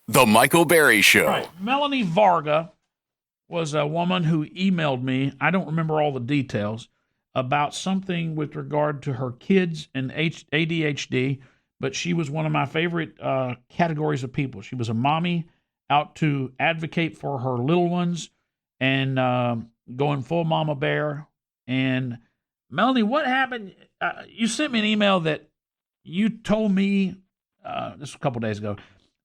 The Michael Berry Show. Right. Melanie Varga was a woman who emailed me. I don't remember all the details about something with regard to her kids and ADHD, but she was one of my favorite categories of people. She was a mommy out to advocate for her little ones and going full mama bear. And Melanie, what happened? You sent me an email that you told me this was a couple days ago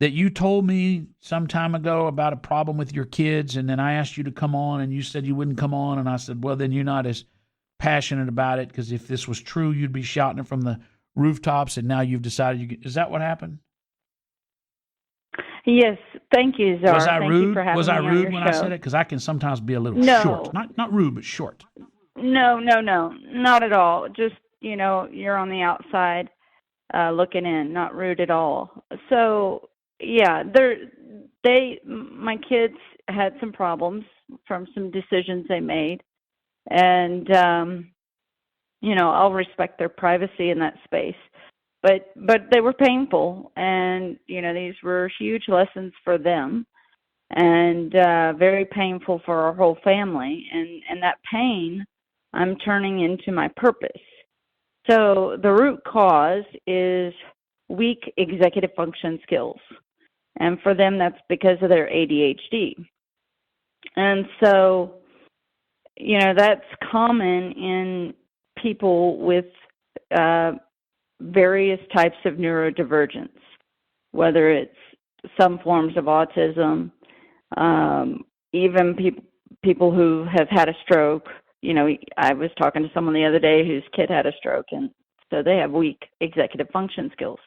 that you told me some time ago about a problem with your kids, and then I asked you to come on, and you said you wouldn't come on, and I said, well, then you're not as passionate about it, because if this was true, you'd be shouting it from the rooftops, and now you've decided you is that what happened? Yes, thank you, Czar. Was I thank rude? You for having Was I me on rude your when show. I said it? Because I can sometimes be a little No. short. Not rude, but short. No, not at all. Just, you're on the outside looking in, not rude at all. So, yeah, my kids had some problems from some decisions they made, and I'll respect their privacy in that space. But they were painful, and these were huge lessons for them, and very painful for our whole family. And that pain, I'm turning into my purpose. So the root cause is weak executive function skills, and for them, that's because of their ADHD. And so, that's common in people with various types of neurodivergence, whether it's some forms of autism, even people who have had a stroke. I was talking to someone the other day whose kid had a stroke, and so they have weak executive function skills.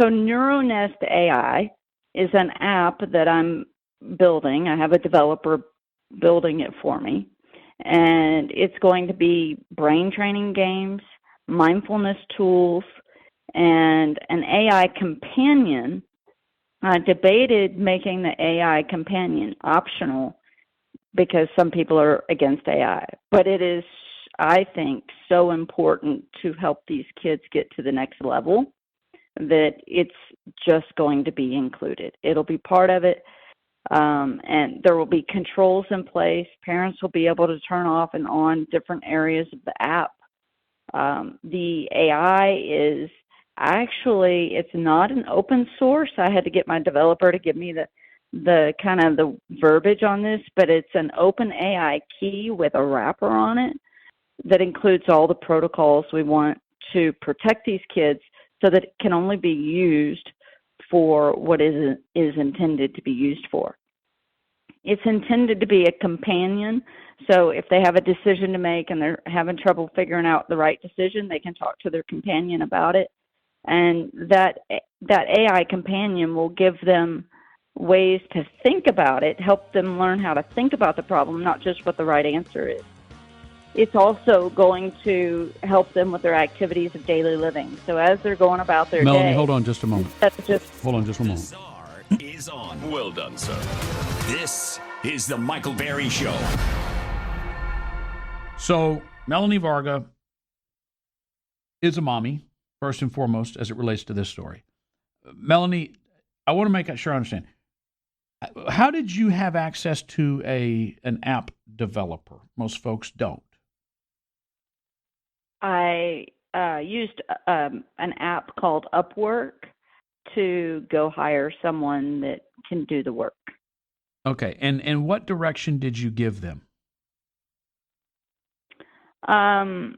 So NeuroNest AI is an app that I'm building. I have a developer building it for me, and it's going to be brain training games, mindfulness tools, and an AI companion. I debated making the AI companion optional because some people are against AI, but it is, I think, so important to help these kids get to the next level that it's just going to be included. It'll be part of it, and there will be controls in place. Parents will be able to turn off and on different areas of the app. The AI is actually, it's not an open source. I had to get my developer to give me the kind of the verbiage on this, but it's an open AI key with a wrapper on it that includes all the protocols we want to protect these kids so that it can only be used for what is intended to be used for. It's intended to be a companion, so if they have a decision to make and they're having trouble figuring out the right decision, they can talk to their companion about it. And that AI companion will give them ways to think about it, help them learn how to think about the problem, not just what the right answer is. It's also going to help them with their activities of daily living. So as they're going about their Melanie, day, hold on just a moment. Hold on just a moment. The Czar is on. Well done, sir. This is the Michael Berry Show. So Melanie Varga is a mommy, first and foremost, as it relates to this story. Melanie, I want to make sure I understand. How did you have access to an app developer? Most folks don't. I used an app called Upwork to go hire someone that can do the work. Okay, and what direction did you give them? I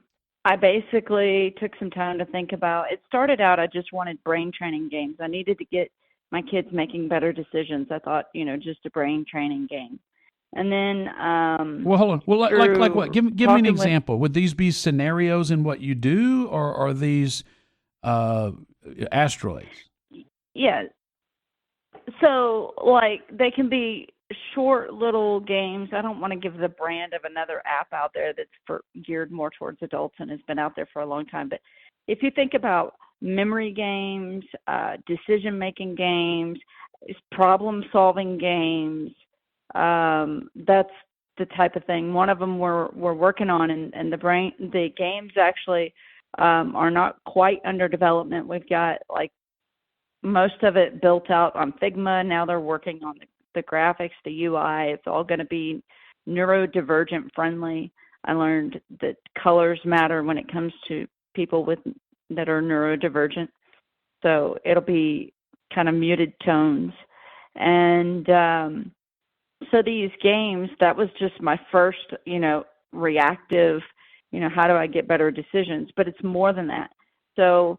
basically took some time to think about it. Started out, I just wanted brain training games. I needed to get my kids making better decisions. I thought, just a brain training game. And then, well, hold on. Well, like what? Give me an example. Would these be scenarios in what you do, or are these asteroids? Yeah. So, they can be short little games. I don't want to give the brand of another app out there that's geared more towards adults and has been out there for a long time. But if you think about memory games, decision-making games, problem-solving games, that's the type of thing. One of them we're working on, and the games actually are not quite under development. We've got most of it built out on Figma. Now they're working on the graphics, the UI. It's all going to be neurodivergent friendly. I learned that colors matter when it comes to people that are neurodivergent. So it'll be kind of muted tones. And so these games, that was just my first, reactive, how do I get better decisions? But it's more than that. So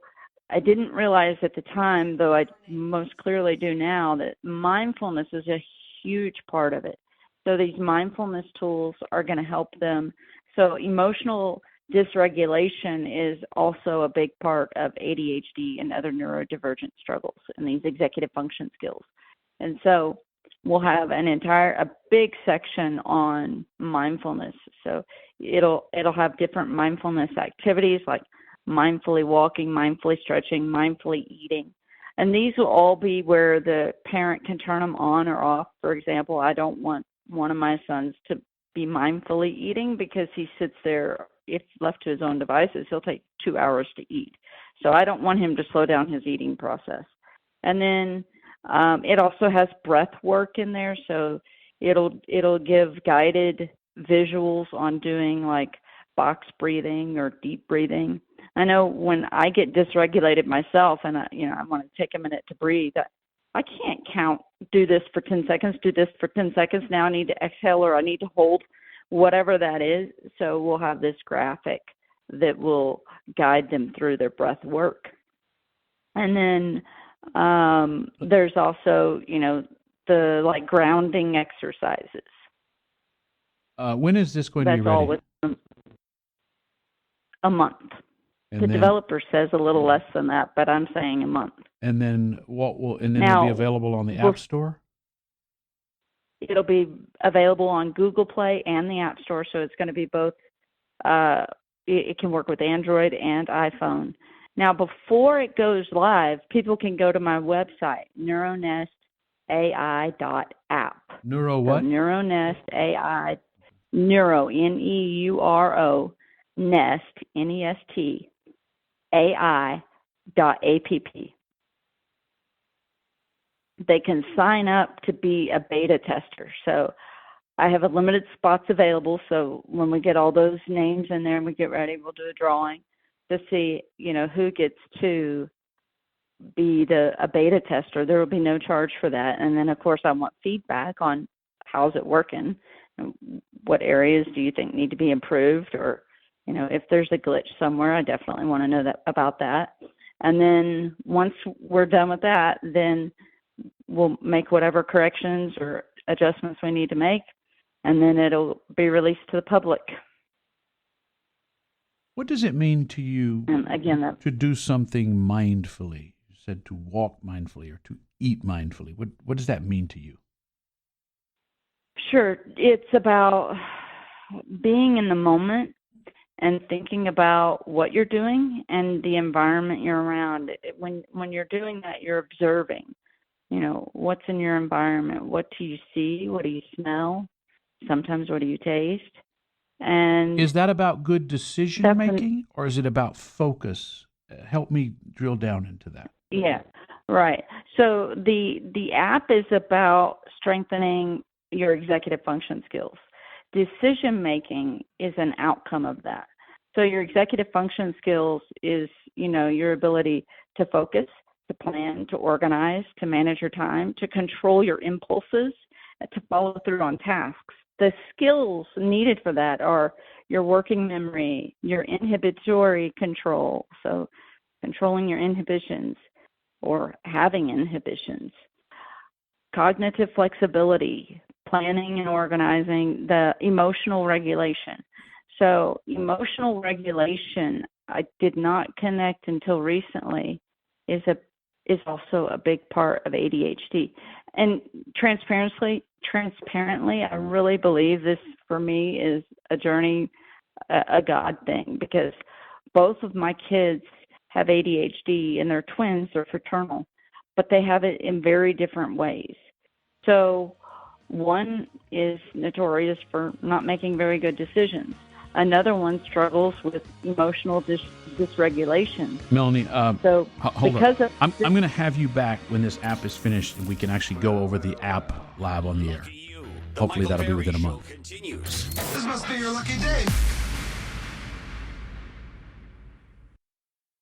I didn't realize at the time, though I most clearly do now, that mindfulness is a huge part of it. So these mindfulness tools are going to help them. So emotional dysregulation is also a big part of ADHD and other neurodivergent struggles and these executive function skills. And so we'll have a big section on mindfulness. So it'll have different mindfulness activities like mindfully walking, mindfully stretching, mindfully eating. And these will all be where the parent can turn them on or off. For example, I don't want one of my sons to be mindfully eating because he sits there, if left to his own devices, he'll take 2 hours to eat. So I don't want him to slow down his eating process. And then it also has breath work in there, so it'll give guided visuals on doing like box breathing or deep breathing. I know when I get dysregulated myself and I want to take a minute to breathe, I can't do this for 10 seconds, do this for 10 seconds. Now I need to exhale or I need to hold, whatever that is. So we'll have this graphic that will guide them through their breath work. And then there's also, the like grounding exercises. When is this going to be ready? That's all within a month. And the then, developer says a little less than that, but I'm saying a month. And then it'll be available on the App Store? It'll be available on Google Play and the App Store, so it's going to be both. It can work with Android and iPhone. Now, before it goes live, people can go to my website, neuronestai.app. Neuro what? So neuronestai, neuro, N-E-U-R-O, nest, N-E-S-T, AI.app. They can sign up to be a beta tester. So I have a limited spots available. So when we get all those names in there and we get ready, we'll do a drawing to see, who gets to be a beta tester. There will be no charge for that. And then, of course, I want feedback on how's it working, and what areas do you think need to be improved, or, if there's a glitch somewhere, I definitely want to know about that. And then once we're done with that, then we'll make whatever corrections or adjustments we need to make, and then it'll be released to the public. What does it mean to you to do something mindfully? You said to walk mindfully or to eat mindfully. What does that mean to you? Sure. It's about being in the moment and thinking about what you're doing and the environment you're around. When you're doing that, you're observing, what's in your environment. What do you see? What do you smell? Sometimes what do you taste? And is that about good decision making, or is it about focus? Help me drill down into that. Yeah, right. So the app is about strengthening your executive function skills. Decision making is an outcome of that. So your executive function skills is, your ability to focus, to plan, to organize, to manage your time, to control your impulses, to follow through on tasks. The skills needed for that are your working memory, your inhibitory control, so controlling your inhibitions or having inhibitions, cognitive flexibility, planning and organizing, the emotional regulation. So emotional regulation, I did not connect until recently, is also a big part of ADHD. And transparently, I really believe this for me is a journey, a God thing, because both of my kids have ADHD and they're twins, they're fraternal, but they have it in very different ways. So one is notorious for not making very good decisions. Another one struggles with emotional dysregulation. Melanie, so hold because on. of I'm going to have you back when this app is finished and we can actually go over the app live on the air. Hopefully that'll be within a month. Continues. This must be your lucky day.